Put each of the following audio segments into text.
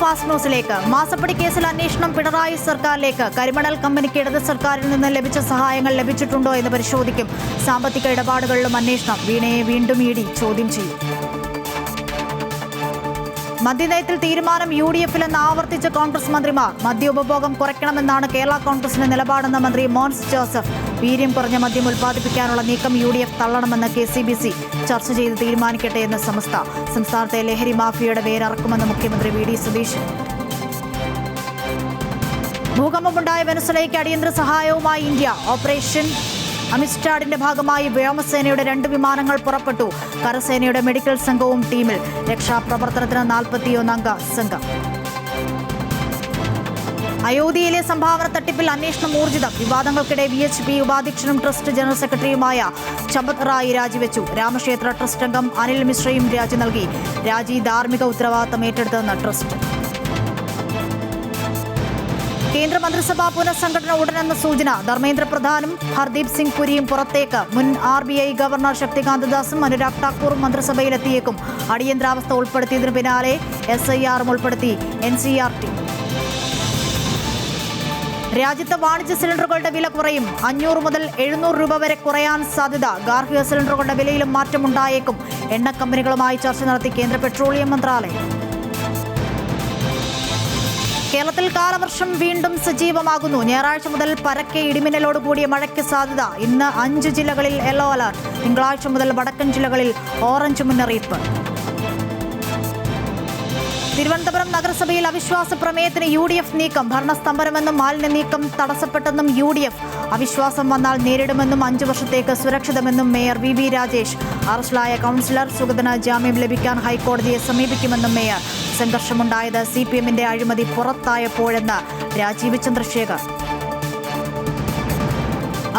Fast ന്യൂസിലേക്ക്. മാസപ്പടി കേസിൽ അന്വേഷണം പിണറായി സർക്കാരിലേക്ക്. കരിമണൽ കമ്പനിക്ക് ഇടത് സർക്കാരിൽ നിന്ന് ലഭിച്ച സഹായങ്ങൾ ലഭിച്ചിട്ടുണ്ടോ എന്ന് പരിശോധിക്കും. സാമ്പത്തിക ഇടപാടുകളിലും അന്വേഷണം. വീണയെ വീണ്ടും ഇഡി ചോദ്യം ചെയ്യും. മദ്യനയത്തിൽ തീരുമാനം UDF-ലെന്ന് ആവർത്തിച്ച കോൺഗ്രസ് മന്ത്രിമാർ. മദ്യ ഉപഭോഗം കുറയ്ക്കണമെന്നാണ് കേരള കോൺഗ്രസിന്റെ നിലപാടെന്ന മന്ത്രി മോൻസ് ജോസഫ്. വീര്യം കുറഞ്ഞ മദ്യം ഉൽപ്പാദിപ്പിക്കാനുള്ള നീക്കം UDF തള്ളണമെന്ന് KCBC ചർച്ച ചെയ്ത് തീരുമാനിക്കട്ടെ എന്ന് സമസ്ത. സംസ്ഥാനത്തെ ലഹരി മാഫിയയുടെ വേരറക്കുമെന്ന് മുഖ്യമന്ത്രി VD സതീശൻ. ഭൂകമ്പമുണ്ടായ വെനസ്വലയ്ക്ക് അടിയന്തര സഹായവുമായി ഇന്ത്യ. ഓപ്പറേഷൻ അമിസ്റ്റാഡിന്റെ ഭാഗമായി വ്യോമസേനയുടെ 2 വിമാനങ്ങൾ പുറപ്പെട്ടു. കരസേനയുടെ മെഡിക്കൽ സംഘവും ടീമിൽ. രക്ഷാപ്രവർത്തനത്തിന് 41 അംഗ സംഘം. അയോധ്യയിലെ സംഭാവന തട്ടിപ്പിൽ അന്വേഷണം ഊർജിതം. വിവാദങ്ങൾക്കിടെ VHP ഉപാധ്യക്ഷനും ട്രസ്റ്റ് ജനറൽ സെക്രട്ടറിയുമായ ചമ്പത് റായി രാജിവെച്ചു. രാമക്ഷേത്ര ട്രസ്റ്റ് അംഗം അനിൽ മിശ്രയും രാജി നൽകി. രാജി ധാർമ്മിക ഉത്തരവാദിത്തം ഏറ്റെടുത്തെന്ന് ട്രസ്റ്റ്. കേന്ദ്രമന്ത്രിസഭാ പുനഃസംഘടന ഉടനെന്ന സൂചന. ധർമ്മേന്ദ്ര പ്രധാനും ഹർദീപ് സിംഗ് പുരിയും പുറത്തേക്ക്. മുൻ RBI ഗവർണർ ശക്തികാന്ത ദാസും അനുരാഗ് ഠാക്കൂറും മന്ത്രിസഭയിലെത്തിയേക്കും. അടിയന്തരാവസ്ഥ ഉൾപ്പെടുത്തിയതിനു പിന്നാലെ SIR ഉൾപ്പെടുത്തി NCERT. രാജ്യത്ത് വാണിജ്യ സിലിണ്ടറുകളുടെ വില കുറയും. 500 മുതൽ 700 രൂപ വരെ കുറയാൻ സാധ്യത. ഗാർഹിക സിലിണ്ടറുകളുടെ വിലയിലും മാറ്റമുണ്ടായേക്കും. എണ്ണ കമ്പനികളുമായി ചർച്ച നടത്തി കേന്ദ്ര പെട്രോളിയം മന്ത്രാലയം. കേരളത്തിൽ കാലവർഷം വീണ്ടും സജീവമാകുന്നു. ഞായറാഴ്ച മുതൽ പരക്കെ ഇടിമിന്നലോട് കൂടിയ മഴയ്ക്ക് സാധ്യത. ഇന്ന് 5 ജില്ലകളിൽ യെല്ലോ അലർട്ട്. തിങ്കളാഴ്ച മുതൽ വടക്കൻ ജില്ലകളിൽ ഓറഞ്ച് മുന്നറിയിപ്പ്. തിരുവനന്തപുരം നഗരസഭയിൽ അവിശ്വാസ പ്രമേയത്തിന് UDF നീക്കം. ഭരണസ്തംഭനമെന്നും മാലിന്യ നീക്കം തടസ്സപ്പെട്ടെന്നും UDF. അവിശ്വാസം വന്നാൽ നേരിടുമെന്നും 5 വർഷത്തേക്ക് സുരക്ഷിതമെന്നും മേയർ VB രാജേഷ്. അറസ്റ്റിലായ കൗൺസിലർ സുഗതന് ജാമ്യം ലഭിക്കാൻ ഹൈക്കോടതിയെ സമീപിക്കുമെന്നും മേയർ. സംഘർഷമുണ്ടായത് CPM-ന്റെ അഴിമതി പുറത്തായപ്പോഴെന്ന് രാജീവ് ചന്ദ്രശേഖർ.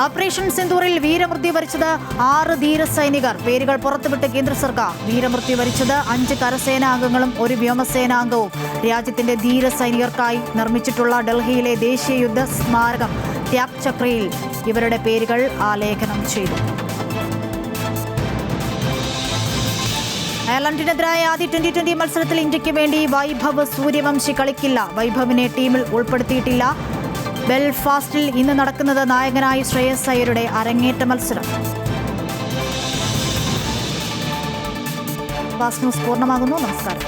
ഓപ്പറേഷൻ സിന്ദൂറിൽ വീരമൃത്യു വരിച്ചത് 6 ധീര സൈനികർ. പേരുകൾ പുറത്തുവിട്ട് കേന്ദ്ര സർക്കാർ. വീരമൃത്യു വരിച്ചത് 5 കരസേനാംഗങ്ങളും 1 വ്യോമസേനാംഗവും. രാജ്യത്തിന്റെ ധീര സൈനികർക്കായി നിർമ്മിച്ചിട്ടുള്ള ഡൽഹിയിലെ ദേശീയ യുദ്ധ സ്മാരകം ത്യാഗ് ചക്രയിൽ ഇവരുടെ പേരുകൾ ആലേഖനം ചെയ്തു. അയർലൻഡിനെതിരായ ആദ്യ T20 മത്സരത്തിൽ ഇന്ത്യയ്ക്ക് വേണ്ടി വൈഭവ് സൂര്യവംശി കളിക്കില്ല. വൈഭവിനെ ടീമിൽ ഉൾപ്പെടുത്തിയിട്ടില്ല. ബെൽഫാസ്റ്റിൽ ഇന്ന് നടക്കുന്നത് നായകനായി ശ്രേയസ് അയ്യരുടെ അരങ്ങേറ്റ മത്സരം. ഫാസ്റ്റ് ന്യൂസ് പൂർണ്ണമാകുന്നു. നമസ്കാരം.